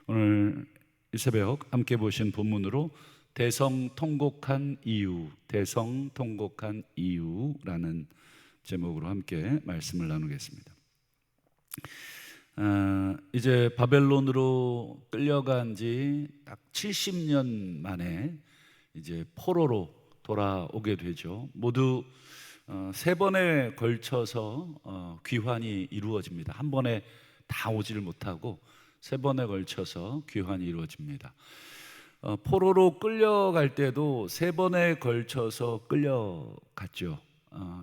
오늘 이 새벽 함께 보신 본문으로 대성통곡한 이유라는 제목으로 함께 말씀을 나누겠습니다. 이제 바벨론으로 끌려간 지 딱 70년 만에 이제 포로로 돌아오게 되죠. 모두 세 번에 걸쳐서 귀환이 이루어집니다. 한 번에 다 오지를 못하고 세 번에 걸쳐서 귀환이 이루어집니다. 포로로 끌려갈 때도 세 번에 걸쳐서 끌려갔죠.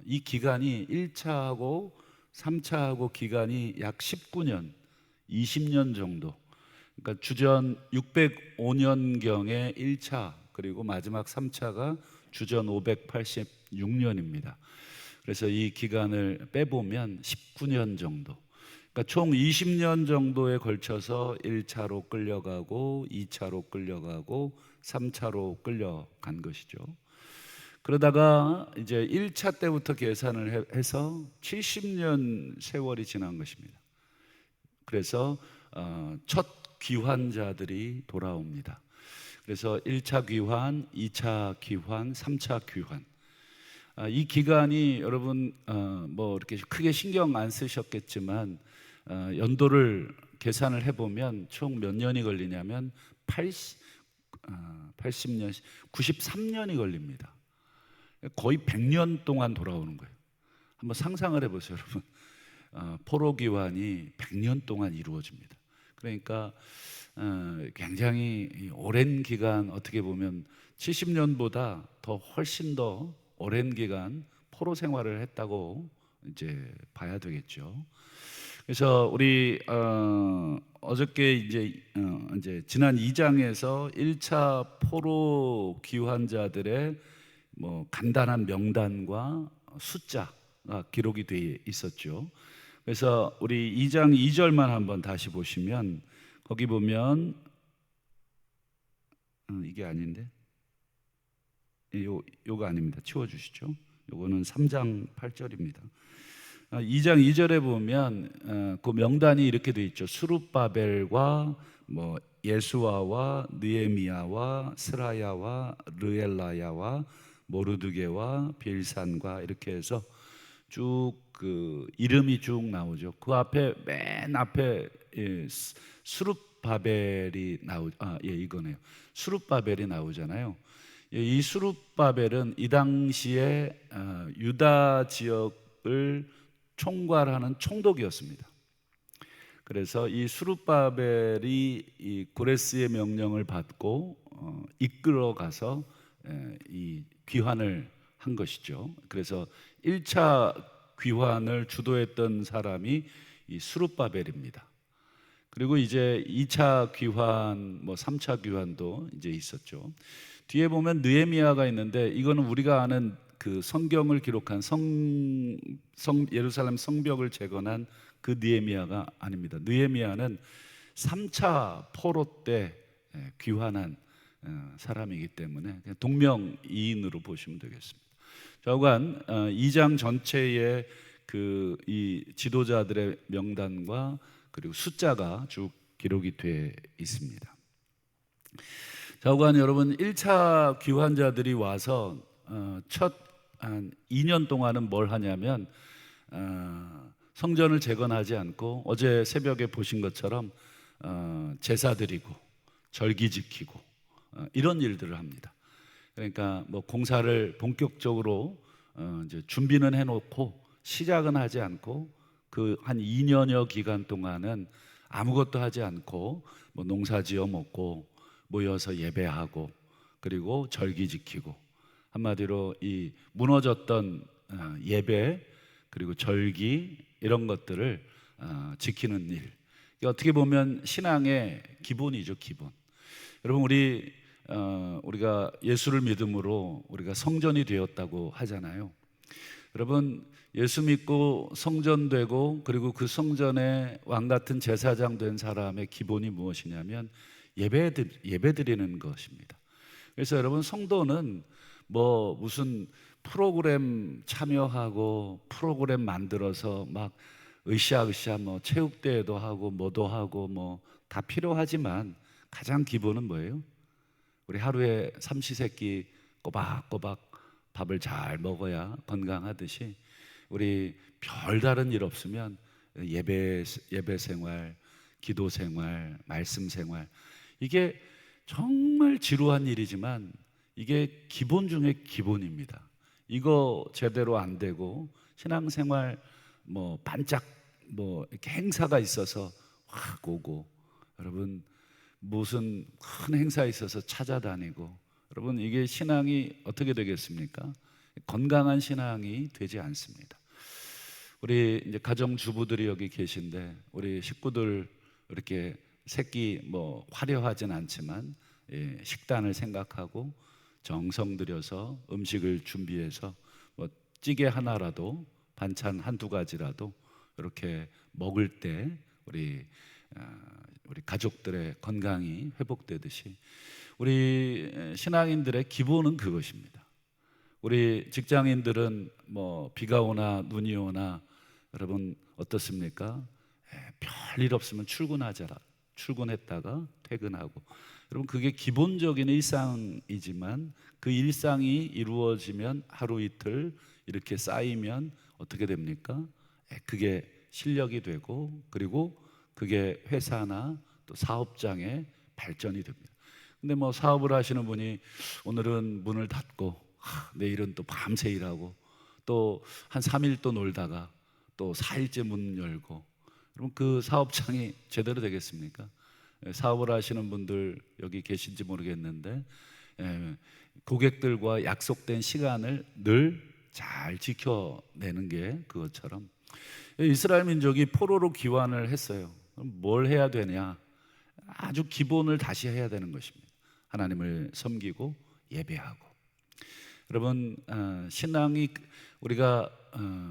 이 기간이 1차하고 3차하고 기간이 약 19년, 20년 정도. 그러니까 주전 605년경에 1차, 그리고 마지막 3차가 주전 586년입니다. 그래서 이 기간을 빼보면 19년 정도. 그러니까 총 20년 정도에 걸쳐서 1차로 끌려가고 2차로 끌려가고 3차로 끌려간 것이죠. 그러다가 이제 1차 때부터 계산을 해서 70년 세월이 지난 것입니다. 그래서 첫 귀환자들이 돌아옵니다. 그래서 1차 귀환, 2차 귀환, 3차 귀환. 이 기간이 여러분 뭐 이렇게 크게 신경 안 쓰셨겠지만 연도를 계산을 해보면 총 몇 년이 걸리냐면 80년, 93년이 걸립니다. 거의 100년 동안 돌아오는 거예요. 한번 상상을 해보세요, 여러분. 포로 귀환이 100년 동안 이루어집니다. 그러니까 굉장히 오랜 기간, 어떻게 보면 70년보다 더 훨씬 더 오랜 기간 포로 생활을 했다고 이제 봐야 되겠죠. 그래서 우리 어저께 이제 지난 2장에서 1차 포로 귀환자들의 뭐 간단한 명단과 숫자가 기록이 되어 있었죠. 그래서 우리 2장 2절만 한번 다시 보시면 거기 보면 이게 아닌데 요거 아닙니다. 치워주시죠. 요거는 3장 8절입니다. 2장 2절에 보면 그 명단이 이렇게 되어 있죠. 수룹바벨과 뭐 예수아와 느헤미야와 스라야와 르엘라야와 모르드게와 빌산과 이렇게 해서 쭉 그 이름이 쭉 나오죠. 그 앞에 맨 앞에 수룹바벨이 이거네요. 수룹바벨이 나오잖아요. 이 수룹바벨은 이 당시에 유다 지역을 총괄하는 총독이었습니다. 그래서 이 수룹바벨이 이 고레스의 명령을 받고 이끌어 가서 이 귀환을 한 것이죠. 그래서 1차 귀환을 주도했던 사람이 이 수룹바벨입니다. 그리고 이제 2차 귀환, 뭐 3차 귀환도 이제 있었죠. 뒤에 보면 느헤미야가 있는데 이거는 우리가 아는 그 성경을 기록한 예루살렘 성벽을 재건한 그 느헤미야가 아닙니다. 느헤미야는 3차 포로 때 귀환한 사람이기 때문에 그냥 동명이인으로 보시면 되겠습니다. 좌우간 2장 전체에 그 이 지도자들의 명단과 그리고 숫자가 쭉 기록이 되어 있습니다. 좌우간 여러분 1차 귀환자들이 와서 첫 한 2년 동안은 뭘 하냐면 성전을 재건하지 않고 어제 새벽에 보신 것처럼 제사 드리고 절기 지키고 이런 일들을 합니다. 그러니까 뭐 공사를 본격적으로 이제 준비는 해놓고 시작은 하지 않고 그 한 2년여 기간 동안은 아무것도 하지 않고 뭐 농사지어 먹고 모여서 예배하고 그리고 절기 지키고 한마디로 이 무너졌던 예배 그리고 절기 이런 것들을 지키는 일. 어떻게 보면 신앙의 기본이죠, 기본. 여러분 우리가 예수를 믿음으로 우리가 성전이 되었다고 하잖아요. 여러분 예수 믿고 성전되고 그리고 그 성전에 왕 같은 제사장 된 사람의 기본이 무엇이냐면 예배 드리는 것입니다. 그래서 여러분 성도는 뭐 무슨 프로그램 참여하고 프로그램 만들어서 막 으쌰으쌰 뭐 체육대회도 하고 뭐도 하고 뭐 다 필요하지만 가장 기본은 뭐예요? 우리 하루에 삼시세끼 꼬박꼬박 밥을 잘 먹어야 건강하듯이 우리 별다른 일 없으면 예배 생활, 기도 생활, 말씀 생활, 이게 정말 지루한 일이지만 이게 기본 중에 기본입니다. 이거 제대로 안 되고 신앙생활 뭐 반짝 뭐 이렇게 행사가 있어서 확 오고, 여러분 무슨 큰 행사 있어서 찾아다니고, 여러분 이게 신앙이 어떻게 되겠습니까? 건강한 신앙이 되지 않습니다. 우리 이제 가정 주부들이 여기 계신데 우리 식구들 이렇게 새끼 뭐 화려하진 않지만 식단을 생각하고 정성 들여서 음식을 준비해서 뭐 찌개 하나라도 반찬 한두 가지라도 이렇게 먹을 때 우리 가족들의 건강이 회복되듯이 우리 신앙인들의 기본은 그것입니다. 우리 직장인들은 뭐 비가 오나 눈이 오나 여러분 어떻습니까? 별일 없으면 출근했다가 퇴근하고, 여러분 그게 기본적인 일상이지만 그 일상이 이루어지면 하루 이틀 이렇게 쌓이면 어떻게 됩니까? 그게 실력이 되고, 그리고 그게 회사나 또 사업장의 발전이 됩니다. 근데 뭐 사업을 하시는 분이 오늘은 문을 닫고 내일은 또 밤새 일하고 또 한 3일 또 놀다가 또 4일째 문 열고, 그럼 그 사업장이 제대로 되겠습니까? 사업을 하시는 분들 여기 계신지 모르겠는데 고객들과 약속된 시간을 늘 잘 지켜내는 게 그것처럼 이스라엘 민족이 포로로 귀환을 했어요. 그럼 뭘 해야 되냐? 아주 기본을 다시 해야 되는 것입니다. 하나님을 섬기고 예배하고. 여러분 신앙이 우리가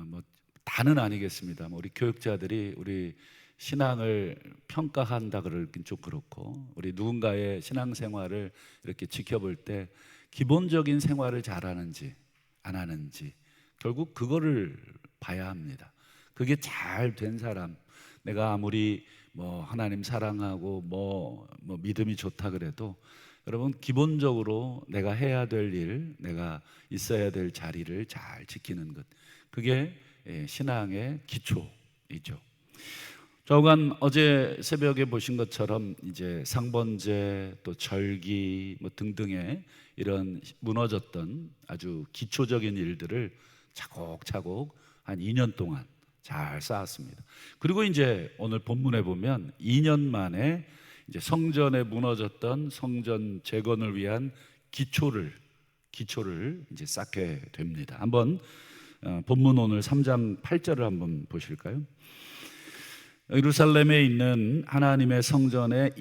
뭐 다는 아니겠습니다. 우리 교육자들이 우리 신앙을 평가한다 그러긴 좀 그렇고, 우리 누군가의 신앙생활을 이렇게 지켜볼 때 기본적인 생활을 잘하는지 안 하는지 결국 그거를 봐야 합니다. 그게 잘 된 사람, 내가 아무리 뭐 하나님 사랑하고 뭐 믿음이 좋다 그래도 여러분 기본적으로 내가 해야 될 일, 내가 있어야 될 자리를 잘 지키는 것, 그게 신앙의 기초이죠. 저간 어제 새벽에 보신 것처럼 이제 상번제 또 절기 뭐 등등의 이런 무너졌던 아주 기초적인 일들을 차곡차곡 한 2년 동안 잘 쌓았습니다. 그리고 이제 오늘 본문에 보면 2년 만에 이제 성전에 무너졌던 성전 재건을 위한 기초를 이제 쌓게 됩니다. 한번 본문 오늘 3장 8절을 한번 보실까요? 예루살렘에 있는 하나님의 성전에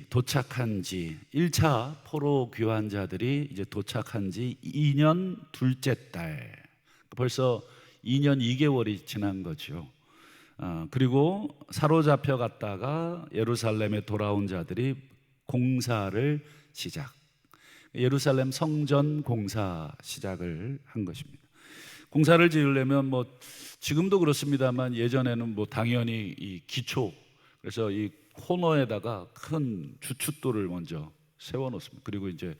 도착한 지 1차 포로 귀환자들이 이제 도착한 지 2년 둘째 달, 벌써 2년 2개월이 지난 거죠. 그리고 사로잡혀 갔다가 예루살렘에 돌아온 자들이 공사를 예루살렘 성전 공사 시작을 한 것입니다. 공사를 지으려면 뭐 지금도 그렇습니다만 예전에는 뭐 당연히 이 기초, 그래서 이 코너에다가 큰 주춧돌을 먼저 세워 놓습니다. 그리고 이제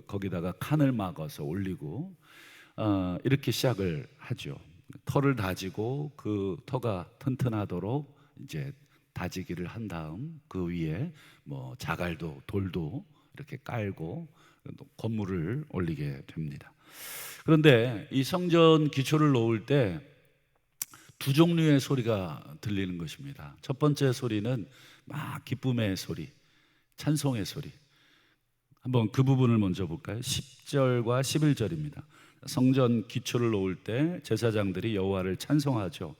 거기다가 칸을 막아서 올리고 이렇게 시작을 하죠. 터를 다지고 그 터가 튼튼하도록 이제 다지기를 한 다음 그 위에 뭐 자갈도 돌도 이렇게 깔고 건물을 올리게 됩니다. 그런데 이 성전 기초를 놓을 때 두 종류의 소리가 들리는 것입니다. 첫 번째 소리는 막 기쁨의 소리, 찬송의 소리. 한번 그 부분을 먼저 볼까요? 10절과 11절입니다. 성전 기초를 놓을 때 제사장들이 여호와를 찬송하죠.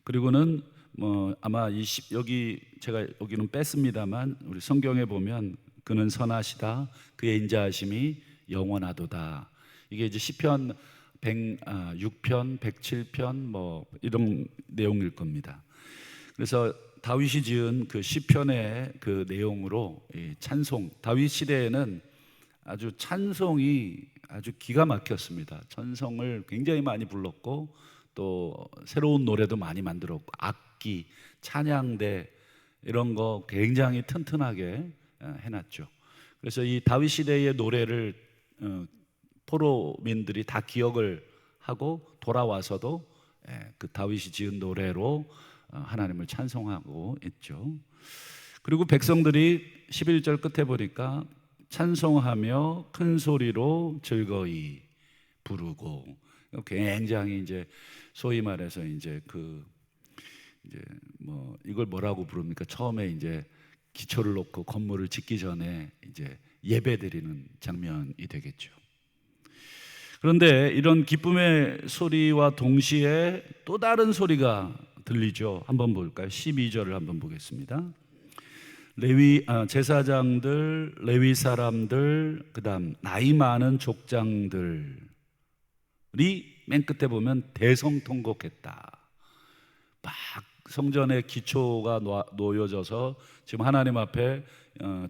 그리고는 뭐 아마 여기 제가 여기는 뺐습니다만 우리 성경에 보면 그는 선하시다, 그의 인자하심이 영원하도다. 이게 이제 시편 106편, 107편 뭐 이런 내용일 겁니다. 그래서 다윗이 지은 그 시편의 그 내용으로 이 찬송, 다윗 시대에는 아주 찬송이 아주 기가 막혔습니다. 찬송을 굉장히 많이 불렀고 또 새로운 노래도 많이 만들었고 악기, 찬양대, 이런 거 굉장히 튼튼하게 해놨죠. 그래서 이 다윗 시대의 노래를 포로민들이 다 기억을 하고 돌아와서도 그 다윗이 지은 노래로 하나님을 찬송하고 있죠. 그리고 백성들이 11절 끝에 보니까 찬송하며 큰 소리로 즐거이 부르고, 굉장히 이제 소위 말해서 이제 이제 뭐 이걸 뭐라고 부릅니까? 처음에 이제 기초를 놓고 건물을 짓기 전에 이제 예배드리는 장면이 되겠죠. 그런데 이런 기쁨의 소리와 동시에 또 다른 소리가 들리죠. 한번 볼까요? 12절을 한번 보겠습니다. 제사장들, 레위 사람들, 그다음 나이 많은 족장들이 맨 끝에 보면 대성통곡했다. 막 성전의 기초가 놓여져서 지금 하나님 앞에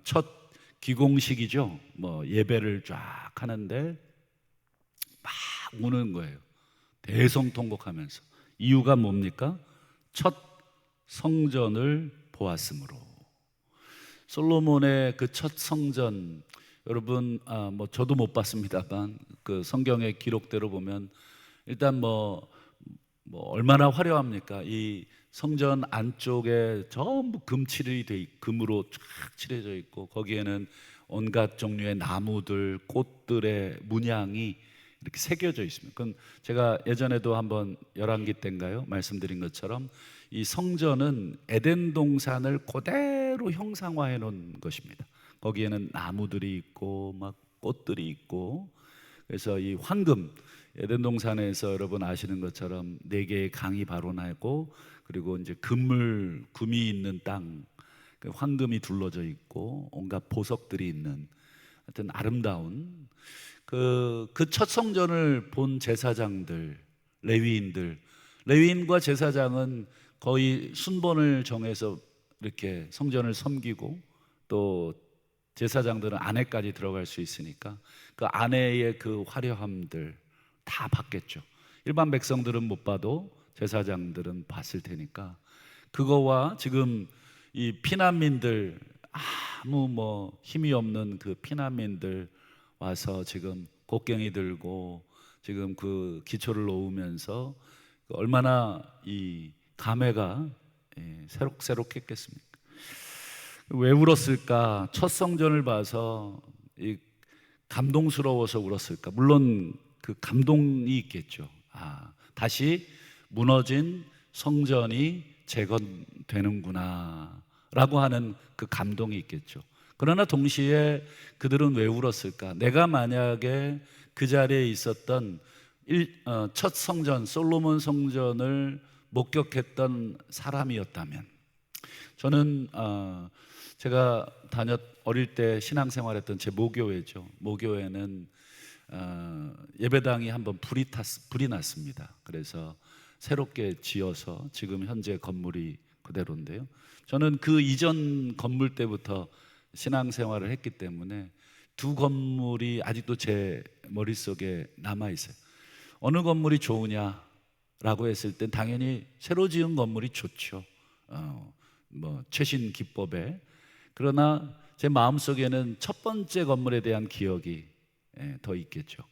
첫 기공식이죠. 뭐 예배를 쫙 하는데 막 우는 거예요. 대성통곡하면서. 이유가 뭡니까? 첫 성전을 보았으므로. 솔로몬의 그 첫 성전, 여러분 뭐 저도 못 봤습니다만 그 성경의 기록대로 보면 일단 뭐 얼마나 화려합니까? 이 성전 안쪽에 전부 금으로 쫙 칠해져 있고, 거기에는 온갖 종류의 나무들, 꽃들의 문양이 이렇게 새겨져 있습니다. 그건 제가 예전에도 한번 열왕기 때인가요? 말씀드린 것처럼 이 성전은 에덴 동산을 그대로 형상화해 놓은 것입니다. 거기에는 나무들이 있고 막 꽃들이 있고, 그래서 이 황금, 에덴 동산에서 여러분 아시는 것처럼 네 개의 강이 바로 나고, 그리고 이제 금이 있는 땅, 황금이 둘러져 있고 온갖 보석들이 있는, 하여튼 아름다운 그 첫 성전을 본 제사장들, 레위인과 제사장은 거의 순번을 정해서 이렇게 성전을 섬기고, 또 제사장들은 안에까지 들어갈 수 있으니까 그 안에의 그 화려함들 다 봤겠죠. 일반 백성들은 못 봐도 제사장들은 봤을 테니까, 그거와 지금 이 피난민들, 아무 뭐 힘이 없는 그 피난민들 와서 지금 곡괭이 들고 지금 그 기초를 놓으면서 얼마나 이 감회가 새록새록했겠습니까? 왜 울었을까? 첫 성전을 봐서 감동스러워서 울었을까? 물론 그 감동이 있겠죠. 다시 무너진 성전이 재건되는구나 라고 하는 그 감동이 있겠죠. 그러나 동시에 그들은 왜 울었을까? 내가 만약에 그 자리에 있었던 첫 성전, 솔로몬 성전을 목격했던 사람이었다면, 저는 제가 어릴 때 신앙생활했던 제 모교회죠. 모교회는 예배당이 한번 불이 났습니다. 그래서 새롭게 지어서 지금 현재 건물이 그대로인데요. 저는 그 이전 건물 때부터 신앙생활을 했기 때문에 두 건물이 아직도 제 머릿속에 남아 있어요. 어느 건물이 좋으냐라고 했을 땐 당연히 새로 지은 건물이 좋죠. 뭐 최신 기법에. 그러나 제 마음속에는 첫 번째 건물에 대한 기억이 더 있겠죠.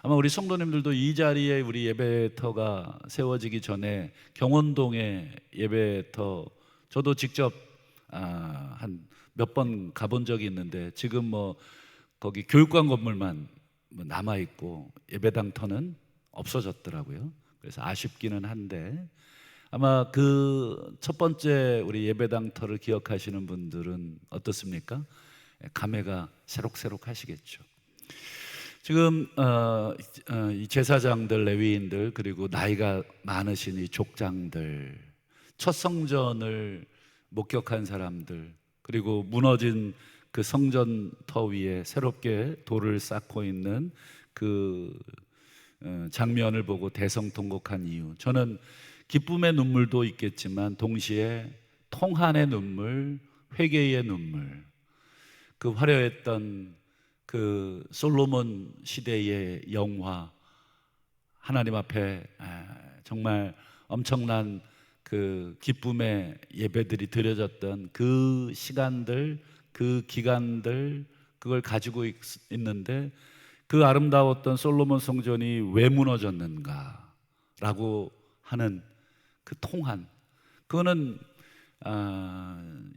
아마 우리 성도님들도 이 자리에 우리 예배터가 세워지기 전에 경원동에 예배터, 저도 직접 한 몇 번 가본 적이 있는데, 지금 뭐 거기 교육관 건물만 남아 있고 예배당터는 없어졌더라고요. 그래서 아쉽기는 한데, 아마 그 첫 번째 우리 예배당터를 기억하시는 분들은 어떻습니까? 감회가 새록새록 하시겠죠. 지금 이 제사장들, 레위인들, 그리고 나이가 많으신 이 족장들, 첫 성전을 목격한 사람들, 그리고 무너진 그 성전터 위에 새롭게 돌을 쌓고 있는 그 장면을 보고 대성통곡한 이유, 저는 기쁨의 눈물도 있겠지만 동시에 통한의 눈물, 회개의 눈물, 그 화려했던 그 솔로몬 시대의 영화, 하나님 앞에 정말 엄청난 그 기쁨의 예배들이 드려졌던 그 시간들, 그 기간들, 그걸 가지고 있는데 그 아름다웠던 솔로몬 성전이 왜 무너졌는가라고 하는 그 통한, 그거는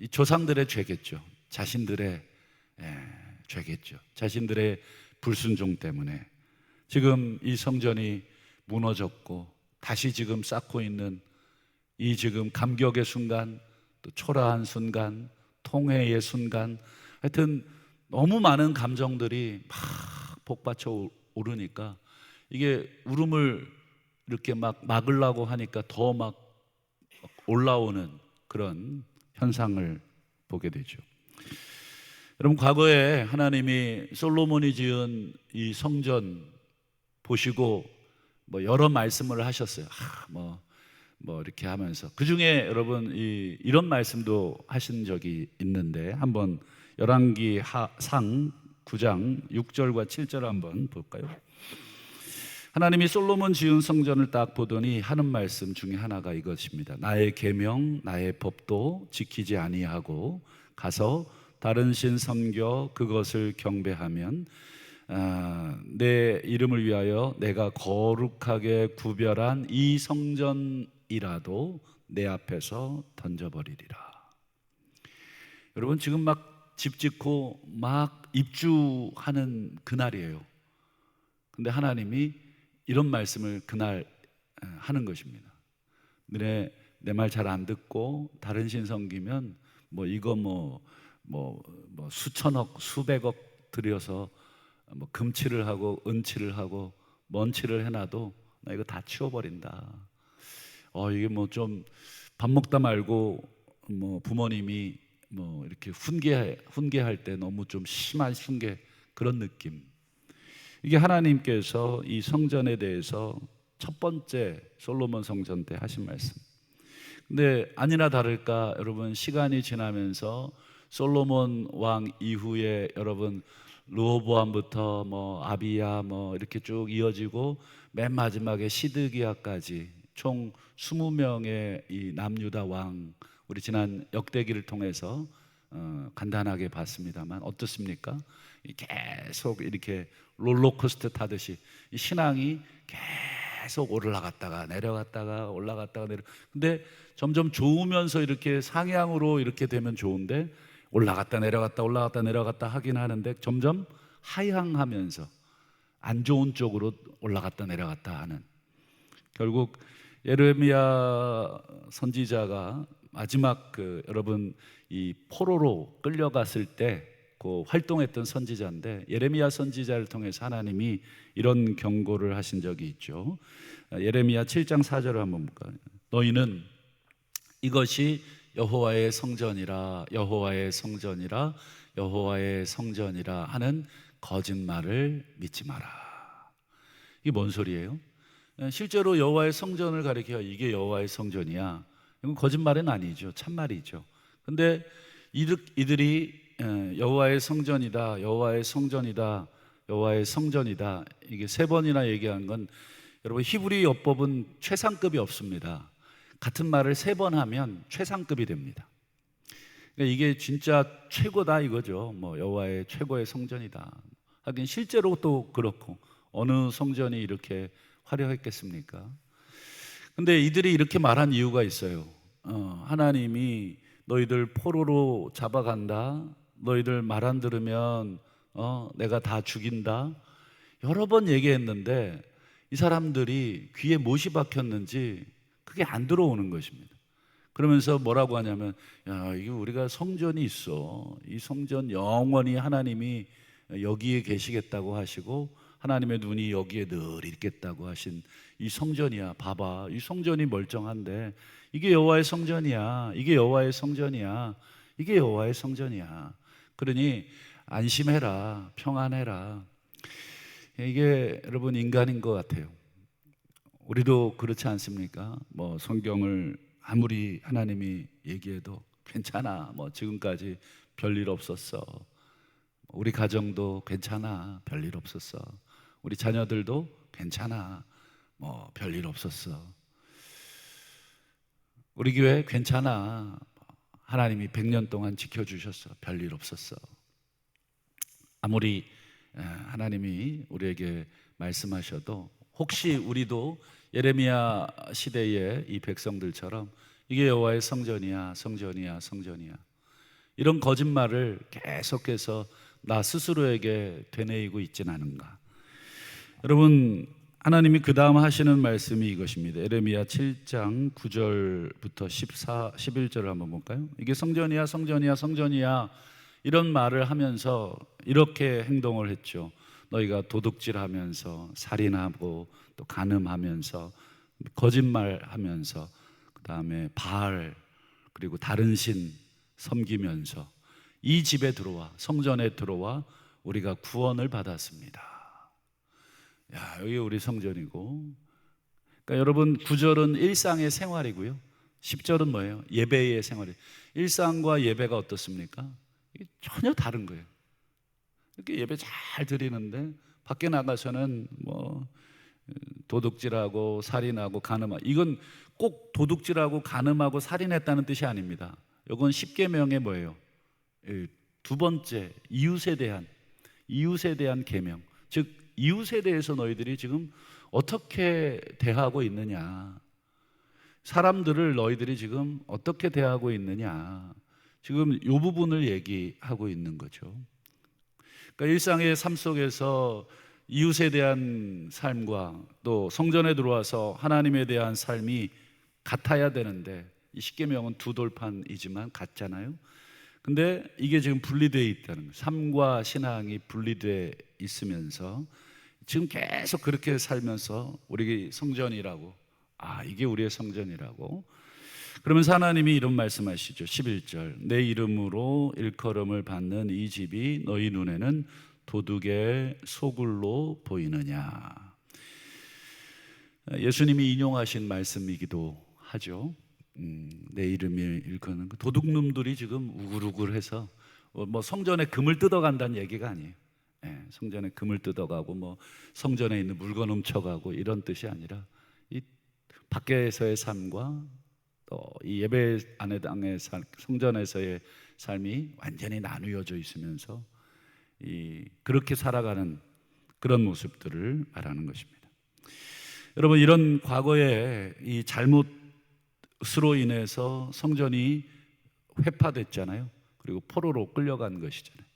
이 조상들의 죄겠죠. 자신들의 죄겠죠. 자신들의 불순종 때문에 지금 이 성전이 무너졌고 다시 지금 쌓고 있는 이 지금 감격의 순간, 또 초라한 순간, 통회의 순간, 하여튼 너무 많은 감정들이 막 복받쳐 오르니까 이게 울음을 이렇게 막 막으려고 하니까 더 막 올라오는 그런 현상을 보게 되죠. 여러분, 과거에 하나님이 솔로몬이 지은 이 성전 보시고 뭐 여러 말씀을 하셨어요. 뭐 이렇게 하면서 그 중에 여러분 이런 말씀도 하신 적이 있는데, 한번 열왕기 상 9장 6절과 7절 한번 볼까요? 하나님이 솔로몬 지은 성전을 딱 보더니 하는 말씀 중에 하나가 이것입니다. 나의 계명 나의 법도 지키지 아니하고 가서 다른 신 섬겨 그것을 경배하면 내 이름을 위하여 내가 거룩하게 구별한 이 성전이라도 내 앞에서 던져버리리라. 여러분, 지금 막 집 짓고 막 입주하는 그날이에요. 근데 하나님이 이런 말씀을 그날 하는 것입니다. 너네 내 말 잘 안 듣고 다른 신 섬기면 뭐 이거 뭐 수천억 수백억 들여서 뭐 금칠을 하고 은칠을 하고 먼칠을 해놔도 나 이거 다 치워버린다. 이게 뭐 좀 밥 먹다 말고 뭐 부모님이 뭐 이렇게 훈계할 때 너무 좀 심한 훈계, 그런 느낌. 이게 하나님께서 이 성전에 대해서 첫 번째 솔로몬 성전 때 하신 말씀. 근데 아니나 다를까 여러분, 시간이 지나면서 솔로몬 왕 이후에 여러분 르호보암부터 뭐 아비야 뭐 이렇게 쭉 이어지고 맨 마지막에 시드기야까지 총 20명의 이 남유다 왕, 우리 지난 역대기를 통해서 간단하게 봤습니다만 어떻습니까? 계속 이렇게 롤러코스터 타듯이 이 신앙이 계속 올라갔다가 내려갔다가 올라갔다가 근데 점점 좋으면서 이렇게 상향으로 이렇게 되면 좋은데 올라갔다 내려갔다 올라갔다 내려갔다 하긴 하는데 점점 하향하면서 안 좋은 쪽으로 올라갔다 내려갔다 하는, 결국 예레미야 선지자가 마지막 여러분 이 포로로 끌려갔을 때 그 활동했던 선지자인데, 예레미야 선지자를 통해서 하나님이 이런 경고를 하신 적이 있죠. 예레미야 7장 4절을 한번 볼까요? 너희는 이것이 여호와의 성전이라 여호와의 성전이라 여호와의 성전이라 하는 거짓말을 믿지 마라. 이게 뭔 소리예요? 실제로 여호와의 성전을 가리켜 이게 여호와의 성전이야, 이건 거짓말은 아니죠. 참말이죠. 근데 이들이 여호와의 성전이다 여호와의 성전이다 여호와의 성전이다 이게 세 번이나 얘기한 건, 여러분 히브리 어법은 최상급이 없습니다. 같은 말을 세 번 하면 최상급이 됩니다. 그러니까 이게 진짜 최고다 이거죠. 뭐 여호와의 최고의 성전이다. 하긴 실제로 또 그렇고 어느 성전이 이렇게 화려했겠습니까? 근데 이들이 이렇게 말한 이유가 있어요. 하나님이 너희들 포로로 잡아간다, 너희들 말 안 들으면 내가 다 죽인다, 여러 번 얘기했는데 이 사람들이 귀에 못이 박혔는지 그게 안 들어오는 것입니다. 그러면서 뭐라고 하냐면, 야, 이게 우리가 성전이 있어, 이 성전 영원히 하나님이 여기에 계시겠다고 하시고 하나님의 눈이 여기에 늘 있겠다고 하신 이 성전이야. 봐봐, 이 성전이 멀쩡한데 이게 여호와의 성전이야, 이게 여호와의 성전이야, 이게 여호와의 성전이야. 그러니 안심해라, 평안해라. 이게 여러분 인간인 것 같아요. 우리도 그렇지 않습니까? 뭐 성경을 아무리 하나님이 얘기해도 괜찮아, 뭐 지금까지 별일 없었어, 우리 가정도 괜찮아, 별일 없었어, 우리 자녀들도 괜찮아, 뭐 별일 없었어. 우리 교회 괜찮아. 하나님이 100년 동안 지켜주셨어. 별일 없었어. 아무리 하나님이 우리에게 말씀하셔도 혹시 우리도 예레미야 시대의 이 백성들처럼 이게 여호와의 성전이야, 성전이야, 성전이야, 이런 거짓말을 계속해서 나 스스로에게 되뇌이고 있진 않은가? 여러분, 하나님이 그 다음 하시는 말씀이 이것입니다. 예레미야 7장 9절부터 11절을 한번 볼까요? 이게 성전이야, 성전이야, 성전이야, 이런 말을 하면서 이렇게 행동을 했죠. 너희가 도둑질하면서 살인하고 또 간음하면서 거짓말하면서 그 다음에 바알 그리고 다른 신 섬기면서 이 집에 들어와, 성전에 들어와 우리가 구원을 받았습니다. 야, 여기 우리 성전이고. 그러니까 여러분, 9절은 일상의 생활이고요, 10절은 뭐예요? 예배의 생활이에요. 일상과 예배가 어떻습니까? 이게 전혀 다른 거예요. 이렇게 예배 잘 드리는데 밖에 나가서는 뭐 도둑질하고 살인하고 간음하고, 이건 꼭 도둑질하고 간음하고 살인했다는 뜻이 아닙니다. 이건 십계명의 뭐예요? 두 번째, 이웃에 대한 계명. 즉 이웃에 대해서 너희들이 지금 어떻게 대하고 있느냐, 사람들을 너희들이 지금 어떻게 대하고 있느냐, 지금 이 부분을 얘기하고 있는 거죠. 그러니까 일상의 삶 속에서 이웃에 대한 삶과 또 성전에 들어와서 하나님에 대한 삶이 같아야 되는데, 이 십계명은 두 돌판이지만 같잖아요. 근데 이게 지금 분리되어 있다는 거예요. 삶과 신앙이 분리되어 있으면서 지금 계속 그렇게 살면서 우리 성전이라고, 이게 우리의 성전이라고. 그러면서 하나님이 이런 말씀하시죠. 11절, 내 이름으로 일컬음을 받는 이 집이 너희 눈에는 도둑의 소굴로 보이느냐. 예수님이 인용하신 말씀이기도 하죠. 내 이름이 일컫는 도둑놈들이 지금 우글우글해서 뭐 성전에 금을 뜯어간다는 얘기가 아니에요. 성전에 금을 뜯어가고 뭐 성전에 있는 물건 훔쳐가고 이런 뜻이 아니라 이 밖에서의 삶과 또 이 예배 안의 삶, 성전에서의 삶이 완전히 나누어져 있으면서 그렇게 살아가는 그런 모습들을 말하는 것입니다. 여러분, 이런 과거에 이 잘못으로 인해서 성전이 회파됐잖아요. 그리고 포로로 끌려간 것이잖아요.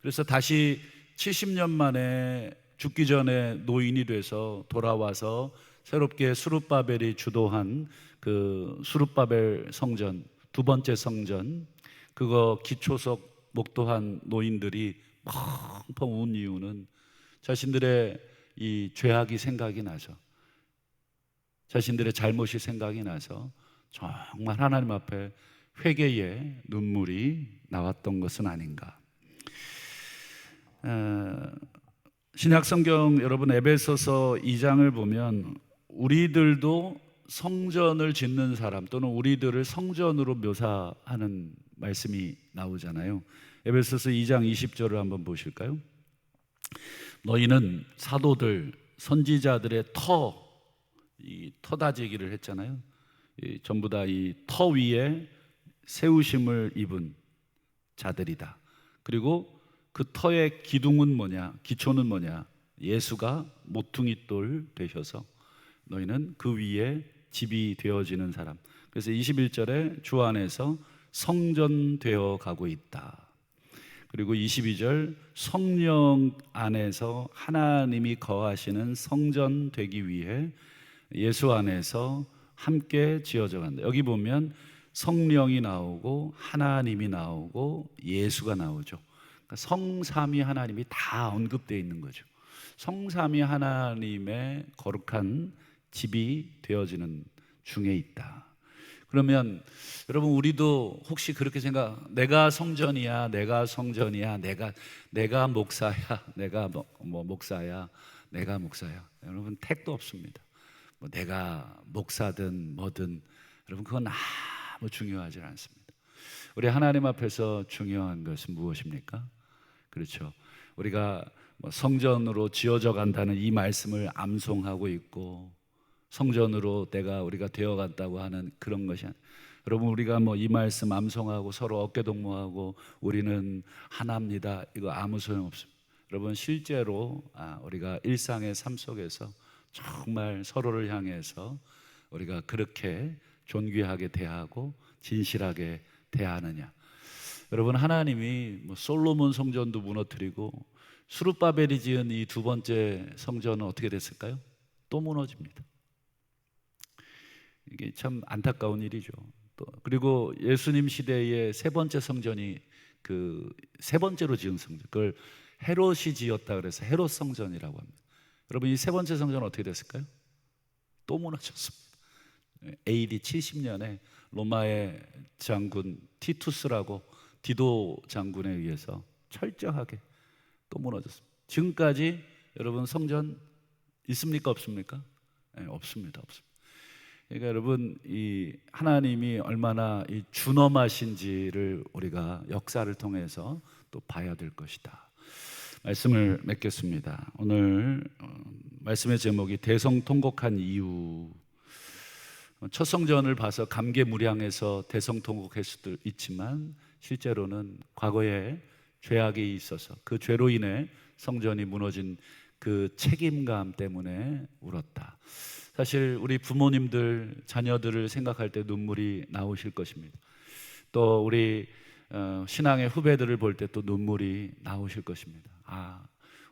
그래서 다시 70년 만에 죽기 전에 노인이 돼서 돌아와서 새롭게 수룹바벨이 주도한 그 수룹바벨 성전, 두 번째 성전, 그거 기초석 목도한 노인들이 펑펑 운 이유는 자신들의 이 죄악이 생각이 나서, 자신들의 잘못이 생각이 나서 정말 하나님 앞에 회개의 눈물이 나왔던 것은 아닌가. 신약 성경 여러분 에베소서 2장을 보면 우리들도 성전을 짓는 사람 또는 우리들을 성전으로 묘사하는 말씀이 나오잖아요. 에베소서 2장 20절을 한번 보실까요? 너희는 사도들, 선지자들의 이 터다지기를 했잖아요. 전부 다 이 터 위에 세우심을 입은 자들이다. 그리고 그 터의 기둥은 뭐냐? 기초는 뭐냐? 예수가 모퉁이 돌 되셔서 너희는 그 위에 집이 되어지는 사람. 그래서 21절에 주 안에서 성전 되어 가고 있다. 그리고 22절 성령 안에서 하나님이 거하시는 성전 되기 위해 예수 안에서 함께 지어져 간다. 여기 보면 성령이 나오고 하나님이 나오고 예수가 나오죠. 그러니까 성삼위 하나님이 다 언급되어 있는 거죠. 성삼위 하나님의 거룩한 집이 되어지는 중에 있다. 그러면 여러분, 우리도 혹시 그렇게 내가 성전이야, 내가 성전이야, 내가 목사야, 내가 뭐 목사야, 내가 목사야. 여러분, 택도 없습니다. 뭐 내가 목사든 뭐든 여러분, 그건 아무 중요하지 않습니다. 우리 하나님 앞에서 중요한 것은 무엇입니까? 그렇죠. 우리가 뭐 성전으로 지어져 간다는 이 말씀을 암송하고 있고 성전으로 우리가 되어갔다고 하는 그런 것이 아니에요. 여러분, 우리가 뭐 이 말씀 암송하고 서로 어깨동무하고 우리는 하나입니다, 이거 아무 소용없습니다. 여러분, 실제로 우리가 일상의 삶 속에서 정말 서로를 향해서 우리가 그렇게 존귀하게 대하고 진실하게 대하느냐. 여러분, 하나님이 뭐 솔로몬 성전도 무너뜨리고 수룹바벨이 지은 이 두 번째 성전은 어떻게 됐을까요? 또 무너집니다. 이게 참 안타까운 일이죠. 또 그리고 예수님 시대의 세 번째 성전이 그 세 번째로 지은 성전, 그걸 헤롯이 지었다 그래서 헤롯 성전이라고 합니다. 여러분, 이 세 번째 성전은 어떻게 됐을까요? 또 무너졌습니다. AD 70년에 로마의 장군 티투스라고 디도 장군에 의해서 철저하게 또 무너졌습니다. 지금까지 여러분 성전 있습니까, 없습니까? 네, 없습니다. 그러니까 여러분, 이 하나님이 얼마나 이 준엄하신지를 우리가 역사를 통해서 또 봐야 될 것이다. 말씀을 맺겠습니다. 오늘 말씀의 제목이 대성통곡한 이유. 첫 성전을 봐서 감개무량해서 대성통곡할 수도 있지만 실제로는 과거에 죄악이 있어서 그 죄로 인해 성전이 무너진 그 책임감 때문에 울었다. 사실 우리 부모님들 자녀들을 생각할 때 눈물이 나오실 것입니다. 또 우리 신앙의 후배들을 볼 때 또 눈물이 나오실 것입니다.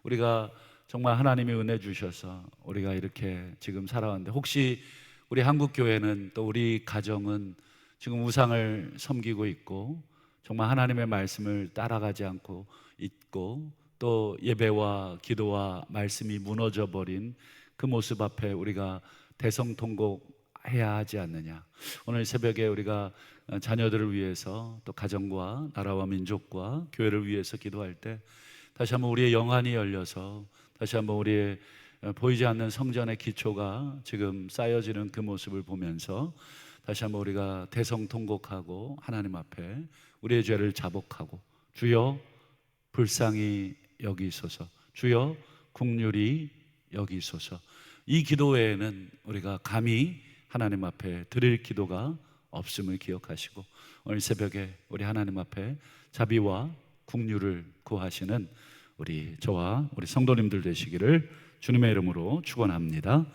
우리가 정말 하나님이 은혜 주셔서 우리가 이렇게 지금 살아왔는데, 혹시 우리 한국교회는 또 우리 가정은 지금 우상을 섬기고 있고 정말 하나님의 말씀을 따라가지 않고 있고 또 예배와 기도와 말씀이 무너져 버린 그 모습 앞에 우리가 대성통곡해야 하지 않느냐. 오늘 새벽에 우리가 자녀들을 위해서 또 가정과 나라와 민족과 교회를 위해서 기도할 때 다시 한번 우리의 영안이 열려서 다시 한번 우리의 보이지 않는 성전의 기초가 지금 쌓여지는 그 모습을 보면서 다시 한번 우리가 대성통곡하고 하나님 앞에 우리의 죄를 자복하고, 주여 불쌍히 여기소서, 주여 긍휼히 여기소서. 이 기도 외에는 우리가 감히 하나님 앞에 드릴 기도가 없음을 기억하시고 오늘 새벽에 우리 하나님 앞에 자비와 긍휼을 구하시는 저와 우리 성도님들 되시기를 주님의 이름으로 축원합니다.